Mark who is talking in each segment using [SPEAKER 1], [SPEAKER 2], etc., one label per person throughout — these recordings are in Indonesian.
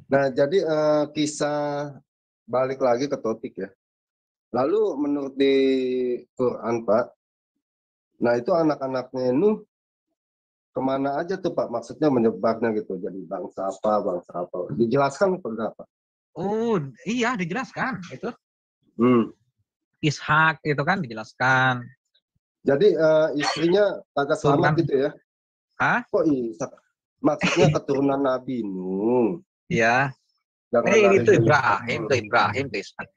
[SPEAKER 1] Nah, jadi kisah balik lagi ke topik ya. Lalu menurut di Quran, Pak, nah itu anak-anaknya Nuh kemana aja tuh Pak? Maksudnya menyebarnya gitu. Jadi bangsa apa. Dijelaskan berapa?
[SPEAKER 2] Oh, iya dijelaskan itu.
[SPEAKER 1] Hmm.
[SPEAKER 2] Ishak itu kan dijelaskan.
[SPEAKER 1] Jadi istrinya kagak selamat
[SPEAKER 2] Turunan,
[SPEAKER 1] gitu ya?
[SPEAKER 2] hah?
[SPEAKER 1] Kok Ishak? Maksudnya keturunan Nabi Nuh.
[SPEAKER 2] Ya.
[SPEAKER 1] Jangan lari
[SPEAKER 2] Itu
[SPEAKER 1] ke
[SPEAKER 2] Ibrahim, ke Ishak.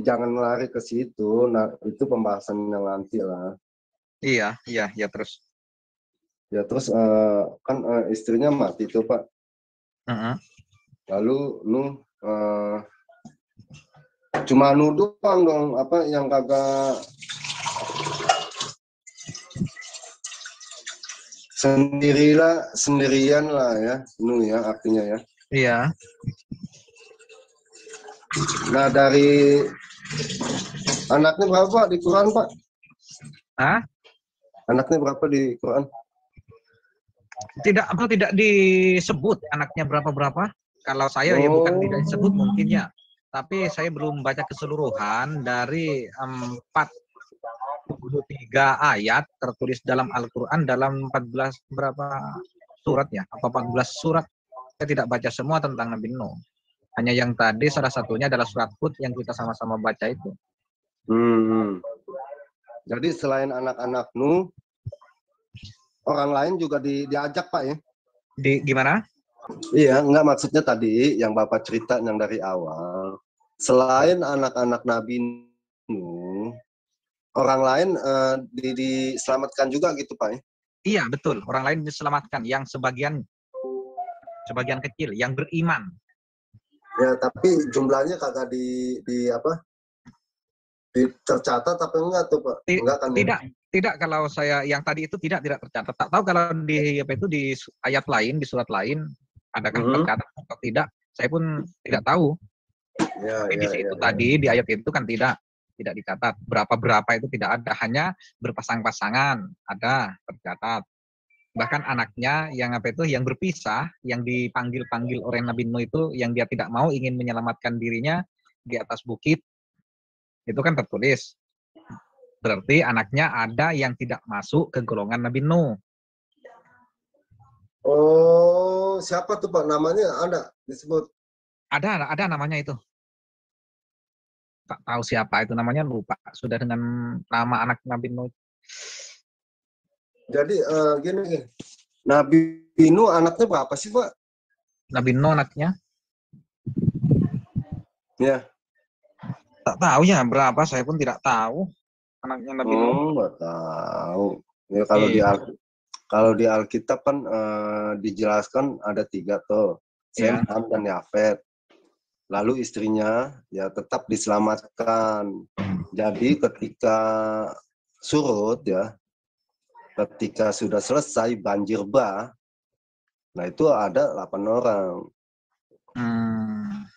[SPEAKER 1] jangan lari ke situ. Nah, itu pembahasan yang nanti lah.
[SPEAKER 2] Iya, terus.
[SPEAKER 1] Ya terus kan istrinya mati tuh Pak.
[SPEAKER 2] Uh-huh.
[SPEAKER 1] Lalu Nuh cuma nuduh dong apa yang kagak sendirian lah ya Nuh ya artinya ya.
[SPEAKER 2] Iya.
[SPEAKER 1] Nah dari anaknya berapa di Quran Pak?
[SPEAKER 2] Hah?
[SPEAKER 1] Anaknya berapa di Quran?
[SPEAKER 2] Tidak disebut anaknya berapa. Kalau saya ya bukan tidak disebut mungkin ya. Tapi saya belum baca keseluruhan dari 43 ayat tertulis dalam Al-Quran dalam 14 berapa surat ya? Apa 14 surat? Saya tidak baca semua tentang Nabi Nuh. Hanya yang tadi salah satunya adalah surat Hud yang kita sama-sama baca itu.
[SPEAKER 1] Jadi selain anak-anak Nuh, orang lain juga diajak Pak ya?
[SPEAKER 2] Gimana?
[SPEAKER 1] Iya, enggak maksudnya tadi yang Bapak cerita yang dari awal. Selain anak-anak Nabi Nuh, orang lain diselamatkan juga gitu Pak ya?
[SPEAKER 2] Iya, betul. Orang lain diselamatkan. Yang sebagian kecil yang beriman.
[SPEAKER 1] Ya, tapi jumlahnya kagak tercatat apa enggak tuh Pak? Enggak kan ya?
[SPEAKER 2] Tidak kalau saya yang tadi itu tidak tercatat. Tak tahu kalau di apa itu di ayat lain, di surat lain adakah tercatat atau tidak. Saya pun tidak tahu. Tapi di situ tadi di ayat itu kan tidak dicatat. Berapa itu tidak ada, hanya berpasang-pasangan ada tercatat. Bahkan anaknya yang apa itu yang berpisah, yang dipanggil-panggil oleh Nabi Nuh itu yang dia tidak mau ingin menyelamatkan dirinya di atas bukit. Itu kan tertulis. Berarti anaknya ada yang tidak masuk ke golongan Nabi Nuh.
[SPEAKER 1] Oh, siapa tuh Pak? Namanya ada disebut?
[SPEAKER 2] Ada namanya itu. Tak tahu siapa itu namanya, lupa. Sudah dengan nama anak Nabi Nuh.
[SPEAKER 1] Jadi gini, Nabi Nuh anaknya berapa sih Pak?
[SPEAKER 2] Nabi Nuh anaknya?
[SPEAKER 1] Ya.
[SPEAKER 2] Tak tahu ya berapa, saya pun tidak tahu anaknya Nabi Nuh.
[SPEAKER 1] Nggak tahu. Ya kalau di Alkitab kan dijelaskan ada 3 tuh, Sem,
[SPEAKER 2] Ya.
[SPEAKER 1] Ham, dan Yafet. Lalu istrinya ya tetap diselamatkan. Jadi ketika surut ya, ketika sudah selesai banjir bah, nah itu ada 8 orang.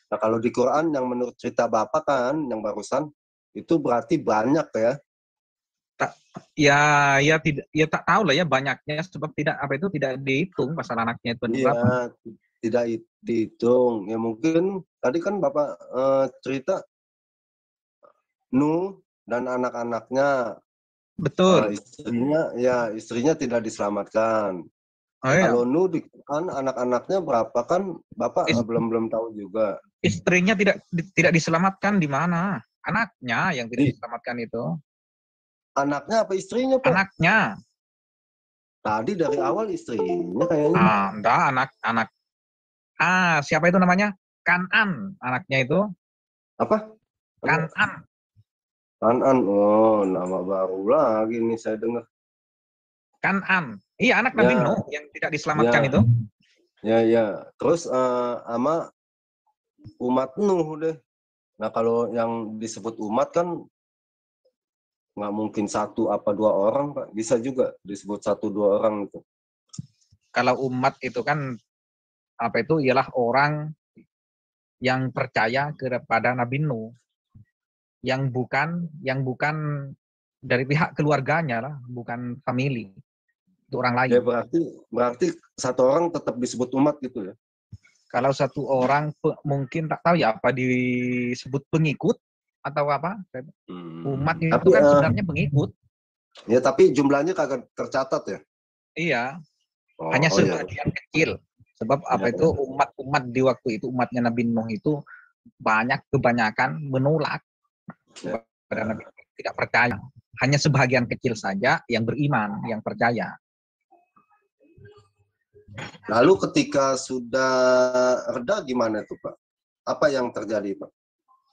[SPEAKER 1] Nah kalau di Quran yang menurut cerita Bapak kan, yang barusan, itu berarti banyak ya.
[SPEAKER 2] Ya tidak, ya tak tahu lah ya banyaknya sebab tidak dihitung pasal anaknya itu
[SPEAKER 1] Iya,
[SPEAKER 2] berapa.
[SPEAKER 1] tidak dihitung. Ya mungkin tadi kan Bapak cerita Nuh dan anak-anaknya,
[SPEAKER 2] Betul.
[SPEAKER 1] istrinya tidak diselamatkan.
[SPEAKER 2] Oh,
[SPEAKER 1] Nah,
[SPEAKER 2] iya.
[SPEAKER 1] kalau Nuh kan anak-anaknya berapa kan Bapak belum tahu juga.
[SPEAKER 2] Istrinya tidak diselamatkan di mana? Anaknya yang tidak diselamatkan itu.
[SPEAKER 1] Anaknya apa istrinya Pak?
[SPEAKER 2] Anaknya.
[SPEAKER 1] Tadi dari awal istrinya kayaknya.
[SPEAKER 2] Enggak, anak. Siapa itu namanya? Kanan, anaknya itu.
[SPEAKER 1] Apa?
[SPEAKER 2] Kanan.
[SPEAKER 1] Kanan. Oh, nama baru lagi nih saya dengar.
[SPEAKER 2] Kanan. Iya, anak Nabi
[SPEAKER 1] Ya,
[SPEAKER 2] Nuh yang tidak diselamatkan
[SPEAKER 1] ya,
[SPEAKER 2] itu.
[SPEAKER 1] ya. Terus sama umat Nuh deh. Nah kalau yang disebut umat kan nggak mungkin 1 apa 2 orang Pak. Bisa juga disebut 1 2 orang itu.
[SPEAKER 2] Kalau umat itu kan apa itu ialah orang yang percaya kepada Nabi Nuh, yang bukan dari pihak keluarganya lah, bukan family, itu orang lain.
[SPEAKER 1] Ya berarti 1 orang tetap disebut umat gitu ya.
[SPEAKER 2] Kalau satu orang mungkin tak tahu ya apa disebut pengikut atau apa. Umat itu
[SPEAKER 1] Tapi
[SPEAKER 2] kan sebenarnya pengikut.
[SPEAKER 1] ya tapi jumlahnya kagak tercatat ya.
[SPEAKER 2] Iya,
[SPEAKER 1] Oh,
[SPEAKER 2] hanya
[SPEAKER 1] oh ya.
[SPEAKER 2] sebagian kecil. Sebab
[SPEAKER 1] Ya,
[SPEAKER 2] apa itu umat di waktu itu umatnya Nabi Nuh itu kebanyakan menolak
[SPEAKER 1] ya.
[SPEAKER 2] kepada Nabi Nuh, tidak percaya. Hanya sebagian kecil saja yang beriman, yang percaya.
[SPEAKER 1] Lalu ketika sudah reda gimana tuh Pak? Apa yang terjadi Pak?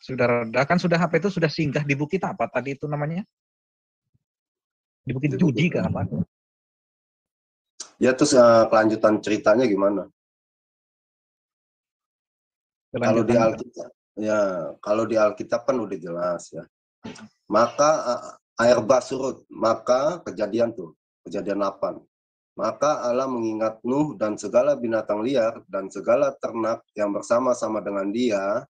[SPEAKER 2] Sudah reda kan sudah apa itu sudah singgah di bukit apa tadi itu namanya? Di bukit Judi kan apa?
[SPEAKER 1] Ya terus kelanjutan ceritanya gimana? Kalau di Alkitab, ya kalau di Alkitab kan udah jelas ya. Maka air bah surut, maka kejadian 8. Maka Allah mengingat Nuh dan segala binatang liar dan segala ternak yang bersama-sama dengan dia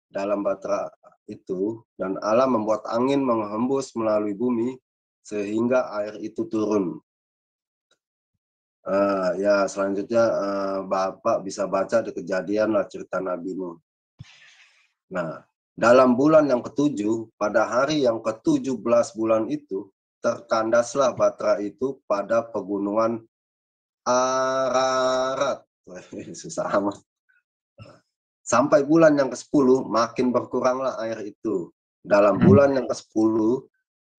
[SPEAKER 1] dalam batra itu, dan Allah membuat angin menghembus melalui bumi sehingga air itu turun. Ya selanjutnya Bapak bisa baca di Kejadian lah cerita Nabi Nuh. Nah, dalam bulan yang ke-7, pada hari yang ke-17 bulan itu, terkandaslah batra itu pada pegunungan Ararat. Susah amat. Sampai bulan yang ke-10, makin berkuranglah air itu. Dalam bulan yang ke-10,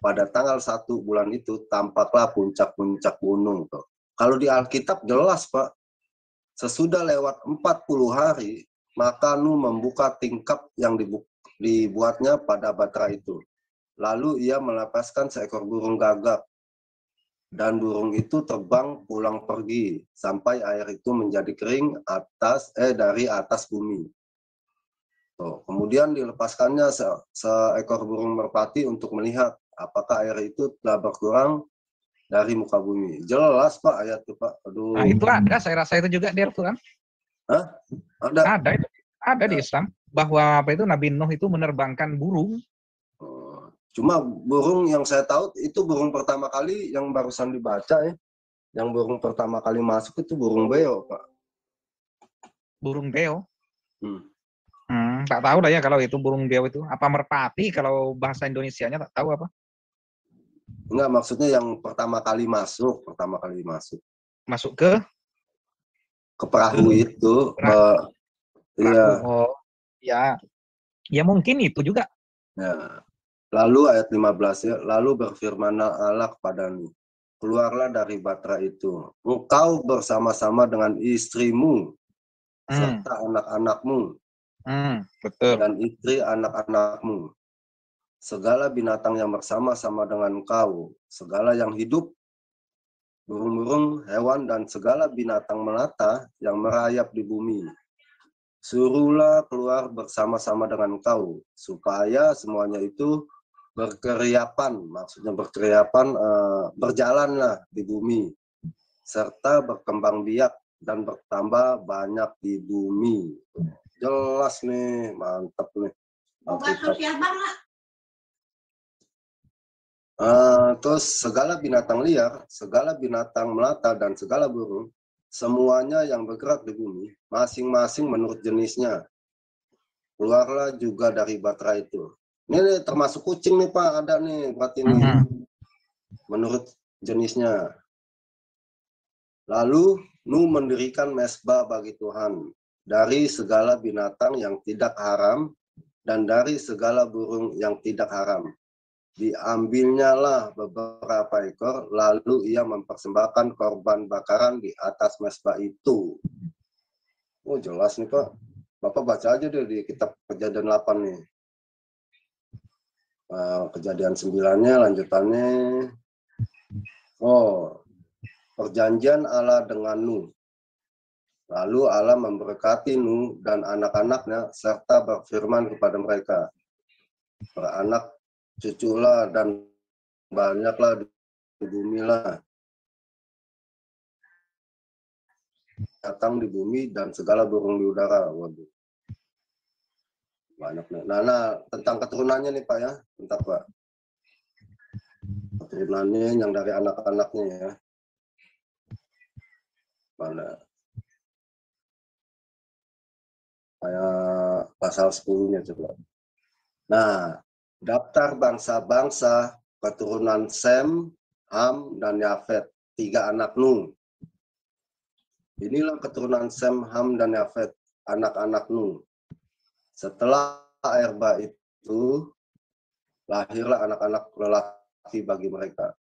[SPEAKER 1] pada tanggal 1 bulan itu, tampaklah puncak-puncak gunung. Kalau di Alkitab jelas, Pak. Sesudah lewat 40 hari, maka Nuh membuka tingkap yang dibuatnya pada batra itu. Lalu ia melepaskan seekor burung gagak. Dan burung itu terbang pulang pergi sampai air itu menjadi kering dari atas bumi. Kemudian dilepaskannya seekor burung merpati untuk melihat apakah air itu telah berkurang dari muka bumi. Jelas Pak ayat itu Pak. Aduh.
[SPEAKER 2] Nah itu ada, saya rasa itu juga di Al-Quran.
[SPEAKER 1] Hah? Ada?
[SPEAKER 2] Ada itu. Ada di Islam bahwa apa itu Nabi Nuh itu menerbangkan burung.
[SPEAKER 1] Cuma burung yang saya tahu itu burung pertama kali yang barusan dibaca ya. Yang burung pertama kali masuk itu burung beo, Pak.
[SPEAKER 2] Burung beo. Tak tahu lah ya kalau itu burung beo itu. Apa merpati kalau bahasa Indonesianya tak tahu apa.
[SPEAKER 1] Enggak, maksudnya yang pertama kali masuk.
[SPEAKER 2] Masuk ke
[SPEAKER 1] perahu itu.
[SPEAKER 2] perahu.
[SPEAKER 1] Iya.
[SPEAKER 2] Oh, ya. Ya mungkin itu juga.
[SPEAKER 1] Ya. Lalu ayat 15 ya, lalu berfirmanlah Allah kepada Nuh, keluarlah dari batra itu, engkau bersama-sama dengan istrimu, serta anak-anakmu,
[SPEAKER 2] betul.
[SPEAKER 1] dan istri anak-anakmu, segala binatang yang bersama-sama dengan engkau, segala yang hidup, burung-burung, hewan, dan segala binatang melata yang merayap di bumi. Suruhlah keluar bersama-sama dengan engkau, supaya semuanya itu berkeriapan, maksudnya berkeriapan, berjalanlah di bumi, serta berkembang biak dan bertambah banyak di bumi. Jelas nih, mantap nih. Terus segala binatang liar, segala binatang melata, dan segala burung, semuanya yang bergerak di bumi, masing-masing menurut jenisnya, keluarlah juga dari batra itu. Ini termasuk kucing nih Pak, ada nih berarti nih. Menurut jenisnya. Lalu Nuh mendirikan mezbah bagi Tuhan dari segala binatang yang tidak haram dan dari segala burung yang tidak haram. Diambilnya lah beberapa ekor, lalu ia mempersembahkan korban bakaran di atas mezbah itu. Oh jelas nih Pak. Bapak baca aja deh di kitab Kejadian 8 nih. Kejadian 9-nya lanjutannya. Oh, perjanjian Allah dengan Nuh. Lalu Allah memberkati Nuh dan anak-anaknya serta berfirman kepada mereka, beranak cuculah dan banyaklah di bumi lah, datang di bumi dan segala burung di udara. Waduh. Banyak nih. Nah, tentang keturunannya nih Pak ya, bentar Pak. Keturunannya yang dari anak-anaknya ya. Mana? Kayak pasal 10-nya coba. Nah, daftar bangsa-bangsa keturunan Sem, Ham, dan Yafet, 3 anak Nuh. Inilah keturunan Sem, Ham, dan Yafet, anak-anak Nuh. Setelah air bah itu, lahirlah anak-anak lelaki bagi mereka.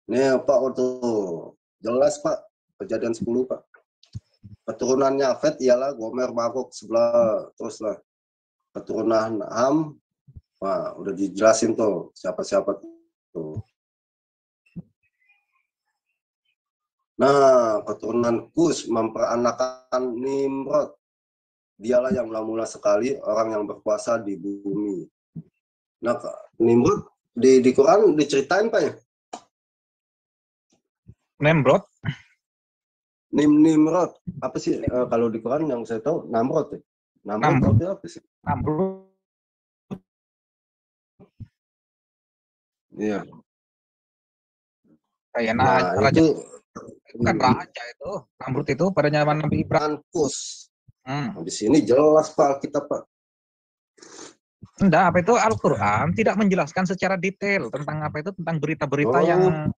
[SPEAKER 1] Nih Pak, untuk jelas Pak, kejadian 10 Pak. Keturunan Yafet ialah Gomer, Magog, sebelah teruslah. Keturunan Ham, wah udah dijelasin tuh siapa-siapa tuh. Nah, keturunan Kus memperanakan Nimrod. Dialah yang mula-mula sekali orang yang berkuasa di bumi. Nah, Nimrod di Quran diceritain Pak ya?
[SPEAKER 2] Nimrod.
[SPEAKER 1] Nimrod. Apa sih kalau di Quran yang saya tahu Namrod ya? Namrod apa sih?
[SPEAKER 2] Namrud.
[SPEAKER 1] Iya.
[SPEAKER 2] Kayak
[SPEAKER 1] Nah,
[SPEAKER 2] raja.
[SPEAKER 1] itu
[SPEAKER 2] Bukan raja itu. Namrud itu pada zaman Nabi Ibrahim.
[SPEAKER 1] Kus. Di sini jelas Pak kita Pak.
[SPEAKER 2] Enggak, apa itu Al-Quran tidak menjelaskan secara detail tentang apa itu, tentang berita-berita yang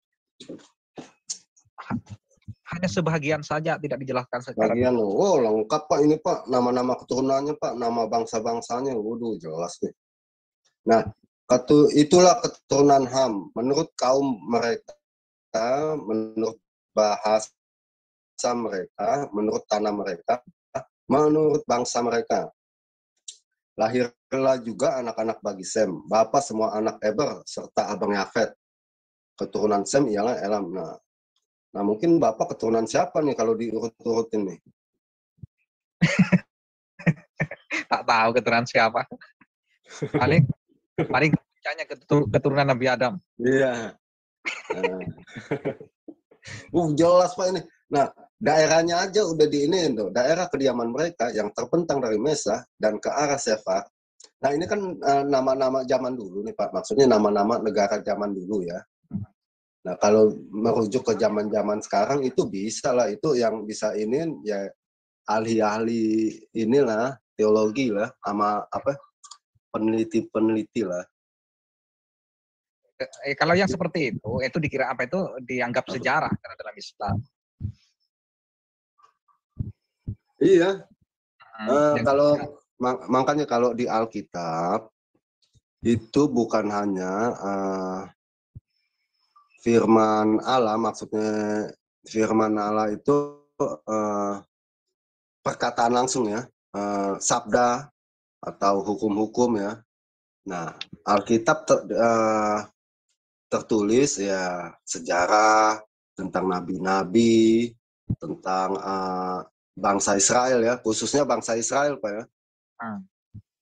[SPEAKER 2] hanya sebahagian saja, tidak dijelaskan secara
[SPEAKER 1] bagian. Oh, lengkap Pak ini Pak, nama-nama keturunannya Pak, nama bangsa-bangsanya, waduh jelas nih. Nah, itulah keturunan Ham. Menurut kaum mereka, menurut bahasa mereka, menurut tanah mereka, menurut bangsa mereka. Lahirlah juga anak-anak bagi Sem, bapak semua anak Eber, serta abang Yafet. Keturunan Sem ialah Elam. Nah, mungkin bapak keturunan siapa nih kalau diurut-urutin nih?
[SPEAKER 2] tak tahu keturunan siapa. Paling puncaknya keturunan Nabi Adam.
[SPEAKER 1] Iya. Jelas Pak ini. Nah, daerahnya aja udah diinin tuh. Daerah kediaman mereka yang terbentang dari Mesa dan ke arah Sefar. Nah, ini kan nama-nama zaman dulu nih Pak. Maksudnya nama-nama negara zaman dulu ya. Nah, kalau merujuk ke zaman-zaman sekarang itu bisa lah. Itu yang bisa ini ya ahli-ahli inilah, teologi lah, sama apa peneliti-peneliti lah.
[SPEAKER 2] Kalau yang seperti itu dikira apa itu dianggap sejarah karena dalam Islam.
[SPEAKER 1] Iya. Makanya kalau di Alkitab itu bukan hanya firman Allah, maksudnya firman Allah itu perkataan langsung ya, sabda atau hukum-hukum ya. Nah, Alkitab tertulis ya sejarah tentang nabi-nabi, tentang bangsa Israel ya, khususnya bangsa Israel Pak ya.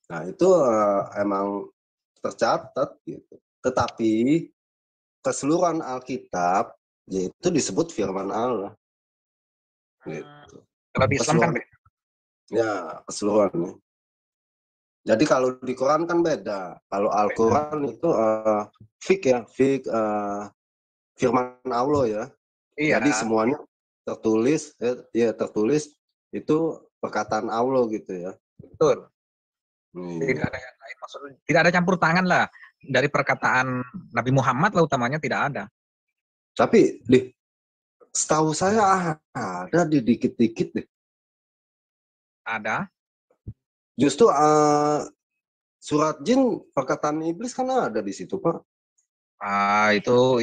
[SPEAKER 1] Nah, itu emang tercatat gitu. Tetapi keseluruhan Alkitab yaitu disebut firman Allah. Gitu.
[SPEAKER 2] Kalau di Islam kan beda.
[SPEAKER 1] Ya, keseluruhan. Jadi kalau di Quran kan beda. Kalau Al-Quran itu firman Allah ya.
[SPEAKER 2] Iya.
[SPEAKER 1] Jadi semuanya tertulis itu perkataan Allah gitu ya.
[SPEAKER 2] Betul. Tidak ada yang lain, maksudnya tidak ada campur tangan lah dari perkataan Nabi Muhammad lah utamanya, tidak ada.
[SPEAKER 1] Tapi setahu saya ada di dikit-dikit deh.
[SPEAKER 2] Ada.
[SPEAKER 1] Justru surat jin perkataan iblis kan ada di situ Pak.
[SPEAKER 2] Itu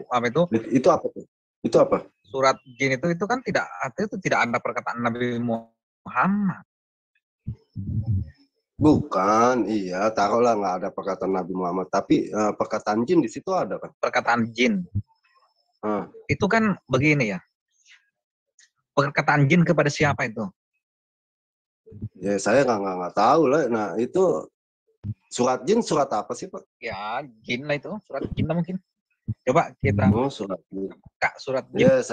[SPEAKER 2] apa itu?
[SPEAKER 1] Itu apa tuh? Itu apa?
[SPEAKER 2] Surat jin itu kan tidak ada perkataan Nabi Muhammad.
[SPEAKER 1] Bukan, iya, taruhlah nggak ada perkataan Nabi Muhammad, tapi perkataan jin di situ ada kan?
[SPEAKER 2] Perkataan jin. Itu kan begini ya. Perkataan jin kepada siapa itu?
[SPEAKER 1] Ya saya nggak tahu lah. Nah itu surat jin surat apa sih Pak?
[SPEAKER 2] Ya jin lah itu, surat jin lah mungkin. Coba kita
[SPEAKER 1] surat jin.
[SPEAKER 2] Buka surat jin.
[SPEAKER 1] Ya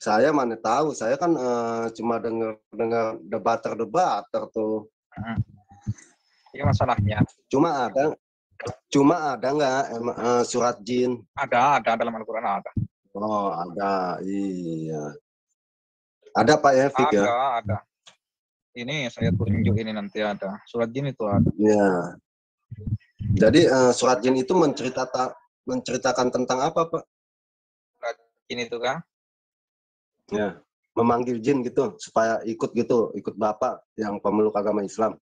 [SPEAKER 1] saya mana tahu. Saya kan cuma dengar debater tuh.
[SPEAKER 2] Ya masalahnya.
[SPEAKER 1] Cuma ada nggak surat jin?
[SPEAKER 2] Ada dalam Al-Quran ada.
[SPEAKER 1] Oh ada, iya. Ada Pak ya, Fik ya?
[SPEAKER 2] Ada. Ini saya tunjuk ini nanti ada. Surat jin itu ada.
[SPEAKER 1] Ya. Jadi surat jin itu menceritakan tentang apa, Pak?
[SPEAKER 2] Surat jin itu kan?
[SPEAKER 1] Ya. Memanggil jin gitu supaya ikut gitu, ikut Bapak yang pemeluk agama Islam.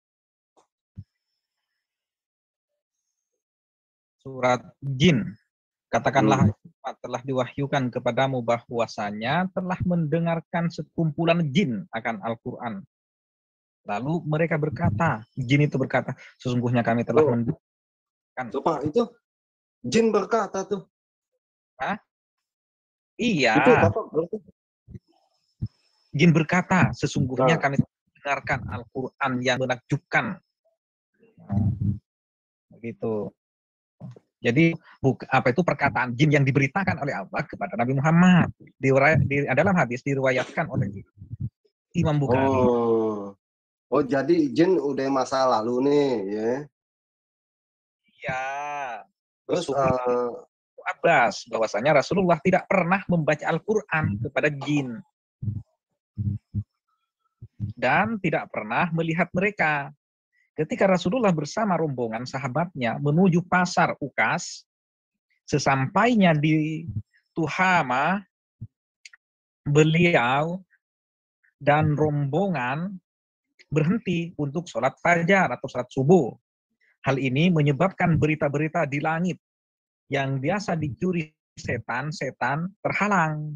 [SPEAKER 2] Surat jin. Katakanlah telah diwahyukan kepadamu bahwasanya telah mendengarkan sekumpulan jin akan Al-Quran. Lalu mereka berkata, jin itu berkata, sesungguhnya kami telah mendengarkan.
[SPEAKER 1] Tuh, Pak, itu jin berkata tuh.
[SPEAKER 2] Hah? Iya.
[SPEAKER 1] Itu Bapak berkata.
[SPEAKER 2] Jin berkata, sesungguhnya kami mendengarkan Al-Quran yang menakjubkan. Begitu. Jadi apa itu perkataan jin yang diberitakan oleh Allah kepada Nabi Muhammad. Dalam hadis diriwayatkan oleh Imam Bukhari.
[SPEAKER 1] Oh, jadi jin udah masa lalu nih, ya?
[SPEAKER 2] Iya.
[SPEAKER 1] Terus
[SPEAKER 2] Abbas bahwasanya Rasulullah tidak pernah membaca Al-Quran kepada jin dan tidak pernah melihat mereka. Ketika Rasulullah bersama rombongan sahabatnya menuju pasar Ukas, sesampainya di Tuhama, beliau dan rombongan berhenti untuk sholat fajar atau sholat subuh. Hal ini menyebabkan berita-berita di langit yang biasa dicuri setan-setan terhalang.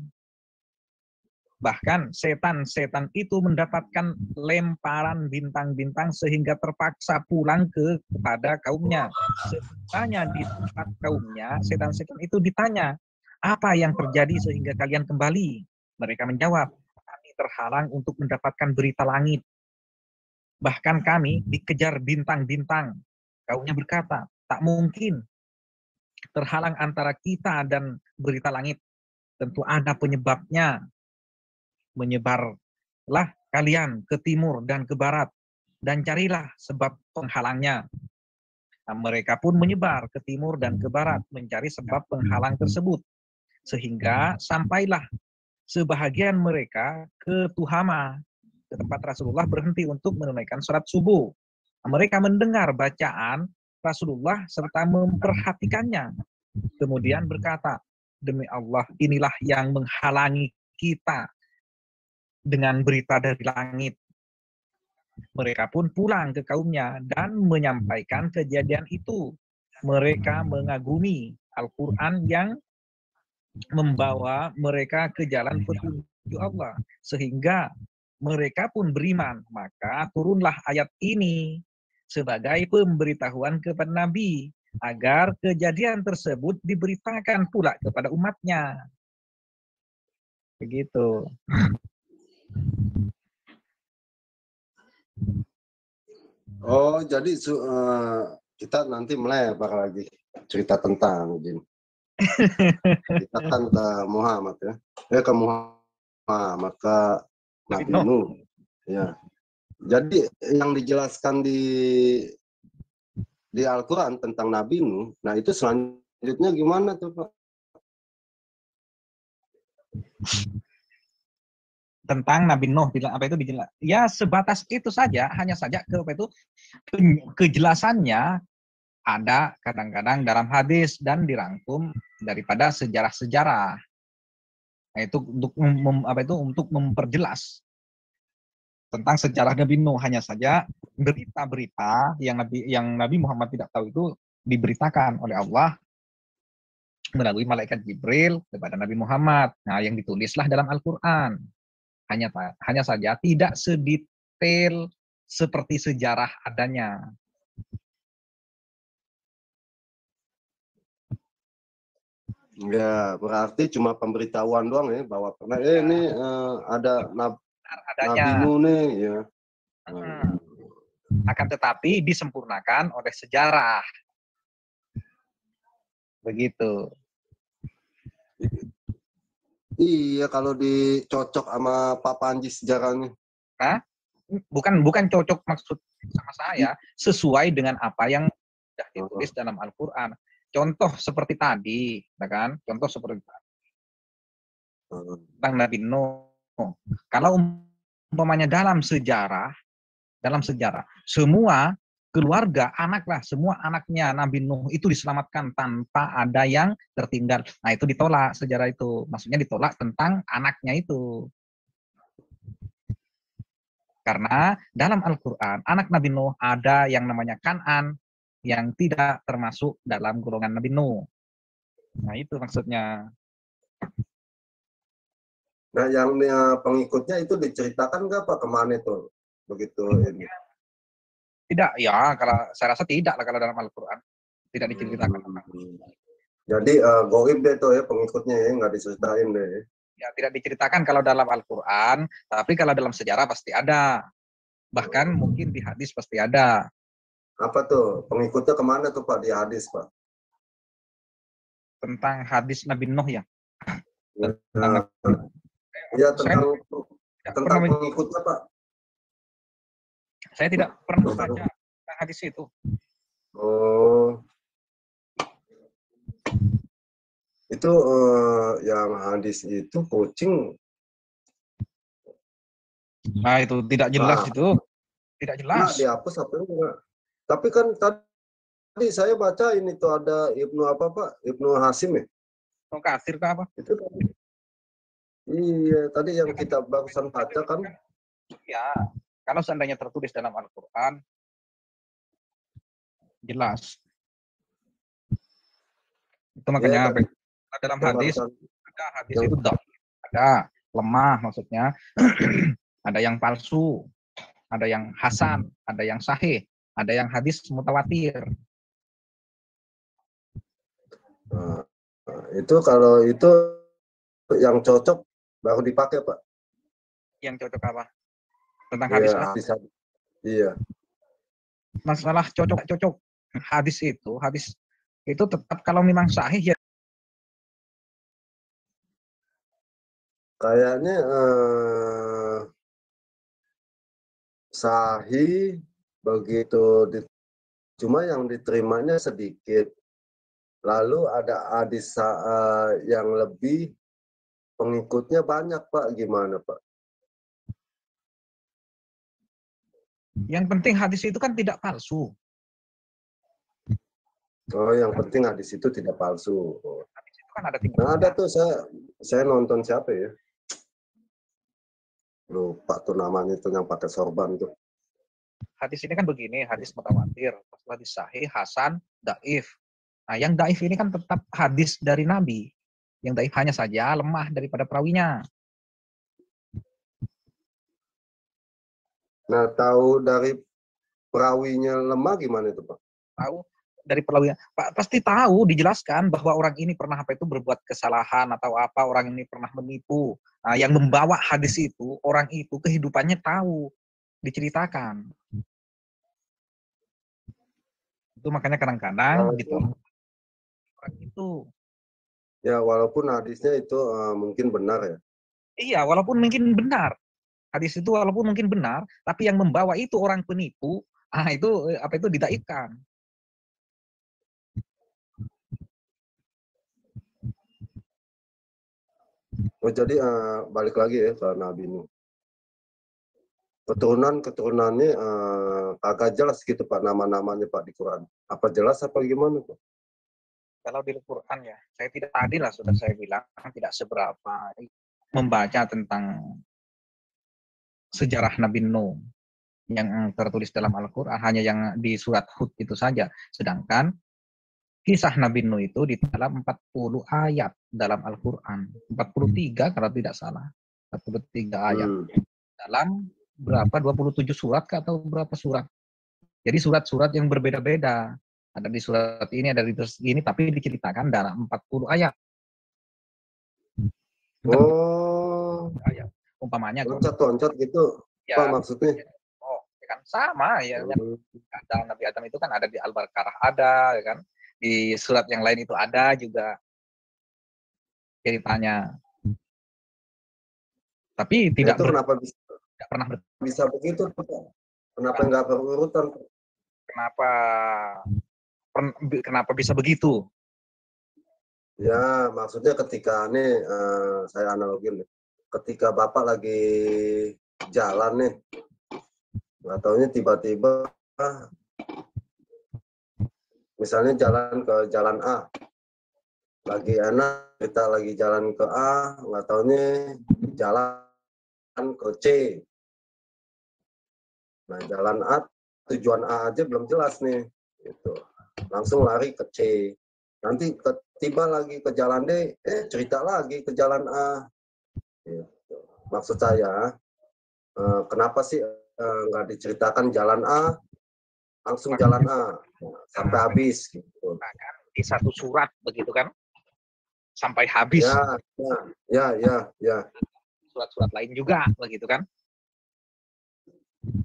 [SPEAKER 2] Bahkan setan-setan itu mendapatkan lemparan bintang-bintang sehingga terpaksa pulang kepada kaumnya. Sebenarnya di tempat kaumnya, setan-setan itu ditanya, apa yang terjadi sehingga kalian kembali? Mereka menjawab, kami terhalang untuk mendapatkan berita langit. Bahkan kami dikejar bintang-bintang. Kaumnya berkata, tak mungkin terhalang antara kita dan berita langit. Tentu ada penyebabnya. Menyebarlah kalian ke timur dan ke barat dan carilah sebab penghalangnya. Nah, mereka pun menyebar ke timur dan ke barat mencari sebab penghalang tersebut. Sehingga sampailah sebahagian mereka ke Tuhama, ke tempat Rasulullah berhenti untuk menunaikan sholat subuh. Nah, mereka mendengar bacaan Rasulullah serta memperhatikannya. Kemudian berkata, demi Allah, inilah yang menghalangi kita dengan berita dari langit. Mereka pun pulang ke kaumnya dan menyampaikan kejadian itu. Mereka mengagumi Al-Quran yang membawa mereka ke jalan petunjuk Allah. Sehingga mereka pun beriman. Maka turunlah ayat ini sebagai pemberitahuan kepada Nabi agar kejadian tersebut diberitakan pula kepada umatnya. Begitu.
[SPEAKER 1] Oh, jadi kita nanti melebar lagi cerita tentang jin. Kita kan ke Muhammad ya. Ke Muhammad, ke Nabi Nuh. Ya. Jadi yang dijelaskan di Al-Quran tentang Nabi Nuh, nah itu selanjutnya gimana tuh, Pak?
[SPEAKER 2] Tentang Nabi Nuh, apa itu dijelas? Ya sebatas itu saja, hanya saja apa itu kejelasannya ada kadang-kadang dalam hadis dan dirangkum daripada sejarah-sejarah. Nah, itu untuk memperjelas tentang sejarah Nabi Nuh. Hanya saja berita-berita yang Nabi Muhammad tidak tahu itu diberitakan oleh Allah melalui malaikat Jibril kepada Nabi Muhammad. Nah, yang ditulislah dalam Al-Quran. Hanya saja tidak sedetail seperti sejarah adanya.
[SPEAKER 1] Ya, berarti cuma pemberitahuan doang ya bahwa pernah ini ada Nabi Nuh nih ya.
[SPEAKER 2] Akan tetapi disempurnakan oleh sejarah. Begitu.
[SPEAKER 1] Iya, kalau dicocok sama Pak Panji sejarahnya.
[SPEAKER 2] Nah, bukan cocok maksud sama saya, sesuai dengan apa yang sudah ditulis dalam Al-Quran. Contoh seperti tadi, kan? Contoh seperti tadi. Tentang Nabi Nuh. Kalau umpamanya dalam sejarah, dalam sejarah. Semua keluarga, semua anaknya Nabi Nuh itu diselamatkan tanpa ada yang tertinggal. Nah, itu ditolak sejarah itu. Maksudnya ditolak tentang anaknya itu. Karena dalam Al-Quran, anak Nabi Nuh ada yang namanya Kan'an, yang tidak termasuk dalam golongan Nabi Nuh. Nah, itu maksudnya.
[SPEAKER 1] Nah, yang pengikutnya itu diceritakan nggak Pak kemana itu? Begitu ini.
[SPEAKER 2] Tidak, ya kalau saya rasa tidak lah kalau dalam Al-Quran. Tidak diceritakan.
[SPEAKER 1] Jadi goib deh tuh ya pengikutnya ya, nggak diceritain deh.
[SPEAKER 2] Ya, tidak diceritakan kalau dalam Al-Quran, tapi kalau dalam sejarah pasti ada. Bahkan mungkin di hadis pasti ada.
[SPEAKER 1] Apa tuh? Pengikutnya kemana tuh Pak di hadis Pak?
[SPEAKER 2] Tentang hadis Nabi Nuh ya.
[SPEAKER 1] Nah, ya tentang pengikutnya Pak.
[SPEAKER 2] Saya tidak pernah baca tentang hadis itu.
[SPEAKER 1] Oh, itu yang hadis itu kucing.
[SPEAKER 2] Nah, itu tidak jelas itu. Tidak jelas.
[SPEAKER 1] Nah, dihapus apa enggak? Tapi kan tadi saya baca ini tuh ada Ibnu apa Pak? Ibnu Hasim ya?
[SPEAKER 2] Ibnu Katsir ke apa?
[SPEAKER 1] Itu tadi. Iya, tadi yang kita barusan baca kan.
[SPEAKER 2] Ya, kalau seandainya tertulis dalam Al-Quran, jelas. Itu makanya
[SPEAKER 1] Ya,
[SPEAKER 2] dalam hadis, ada hadis itu ada lemah maksudnya, ada yang palsu, ada yang hasan, ada yang sahih, ada yang hadis mutawatir.
[SPEAKER 1] Nah, itu kalau itu yang cocok baru dipakai Pak.
[SPEAKER 2] Yang cocok apa? Tentang hadis apa?
[SPEAKER 1] Iya.
[SPEAKER 2] Masalah cocok hadis itu tetap kalau memang sahih ya.
[SPEAKER 1] Kayaknya sahih begitu cuma yang diterimanya sedikit. Lalu ada hadis yang lebih pengikutnya banyak Pak, gimana Pak?
[SPEAKER 2] Yang penting hadis itu kan tidak palsu.
[SPEAKER 1] Oh, yang penting hadis itu tidak palsu.
[SPEAKER 2] Hadis itu kan ada
[SPEAKER 1] Nah, ada tuh saya nonton siapa ya? Lupa tuh namanya tuh yang pakai sorban tuh.
[SPEAKER 2] Hadis ini kan begini, hadis mutawatir, hadis sahih, hasan, daif. Nah, yang daif ini kan tetap hadis dari Nabi. Yang daif hanya saja lemah daripada perawinya.
[SPEAKER 1] Nah, tahu dari perawinya lemah gimana itu Pak?
[SPEAKER 2] Tahu dari perawinya. Pak pasti tahu, dijelaskan bahwa orang ini pernah apa itu berbuat kesalahan atau apa, orang ini pernah menipu. Nah, yang membawa hadis itu, orang itu kehidupannya tahu, diceritakan. Itu makanya kadang-kadang gitu orang itu.
[SPEAKER 1] Ya, walaupun hadisnya itu mungkin benar ya.
[SPEAKER 2] Iya, walaupun mungkin benar. Hadis itu walaupun mungkin benar, tapi yang membawa itu orang penipu, itu apa itu didaifkan.
[SPEAKER 1] Oh, jadi balik lagi ya ke Nabi Nuh. Keturunannya agak jelas gitu Pak nama-namanya Pak di Quran. Apa jelas apa gimana Pak?
[SPEAKER 2] Kalau di Al-Quran ya, saya tidak adil lah sudah saya bilang, tidak seberapa membaca tentang sejarah Nabi Nuh yang tertulis dalam Al-Quran, hanya yang di surat Hud itu saja. Sedangkan kisah Nabi Nuh itu di dalam 40 ayat dalam Al-Quran. 43 kalau tidak salah. 43 ayat. Dalam berapa? 27 surat atau berapa surat? Jadi surat-surat yang berbeda-beda. Ada di surat ini, ada di surat ini, tapi diceritakan dalam 40 ayat.
[SPEAKER 1] Oh.
[SPEAKER 2] Ayat. Umpamanya
[SPEAKER 1] loncat-loncat gitu
[SPEAKER 2] ya,
[SPEAKER 1] Pak maksudnya?
[SPEAKER 2] Oh, ya kan sama ya. Ada Nabi Adam itu kan ada di Al-Baqarah ada, ya kan. Di surat yang lain itu ada juga ceritanya. Tapi tidak
[SPEAKER 1] itu kenapa
[SPEAKER 2] tidak pernah
[SPEAKER 1] bisa begitu Pak? Kenapa nggak berurutan?
[SPEAKER 2] Kenapa bisa begitu?
[SPEAKER 1] Ya, maksudnya ketika nih saya analogin nih. Ketika Bapak lagi jalan nih, Nggak taunya tiba-tiba misalnya jalan ke jalan A, lagi enak kita lagi jalan ke A, nggak taunya jalan ke C. Nah, jalan A, tujuan A aja belum jelas nih, gitu. Langsung lari ke C. Nanti tiba lagi ke jalan D, cerita lagi ke jalan A. Gitu. Maksud saya, kenapa sih nggak diceritakan jalan A, langsung jalan A sampai habis? Gitu.
[SPEAKER 2] Di satu surat begitu kan, sampai habis.
[SPEAKER 1] Ya.
[SPEAKER 2] Surat-surat lain juga begitu kan.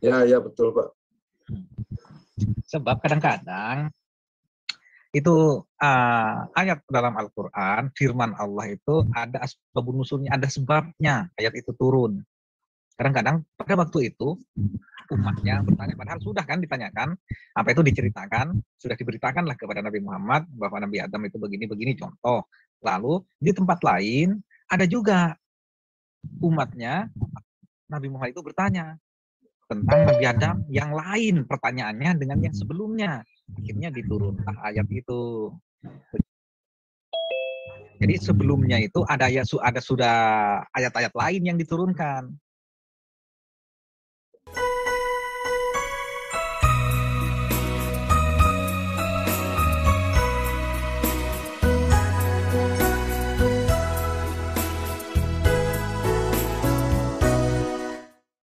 [SPEAKER 1] Ya betul Pak.
[SPEAKER 2] Sebab kadang-kadang itu ayat dalam Al-Quran, firman Allah itu ada asbabun nusulnya, ada sebabnya ayat itu turun. Kadang-kadang pada waktu itu umatnya bertanya, padahal sudah kan ditanyakan, apa itu diceritakan, sudah diberitakanlah kepada Nabi Muhammad bahwa Nabi Adam itu begini-begini contoh. Lalu di tempat lain ada juga umatnya Nabi Muhammad itu bertanya tentang Nabi Adam yang lain pertanyaannya dengan yang sebelumnya. Akhirnya diturunlah ayat itu. Jadi sebelumnya itu ada sudah ayat-ayat lain yang diturunkan.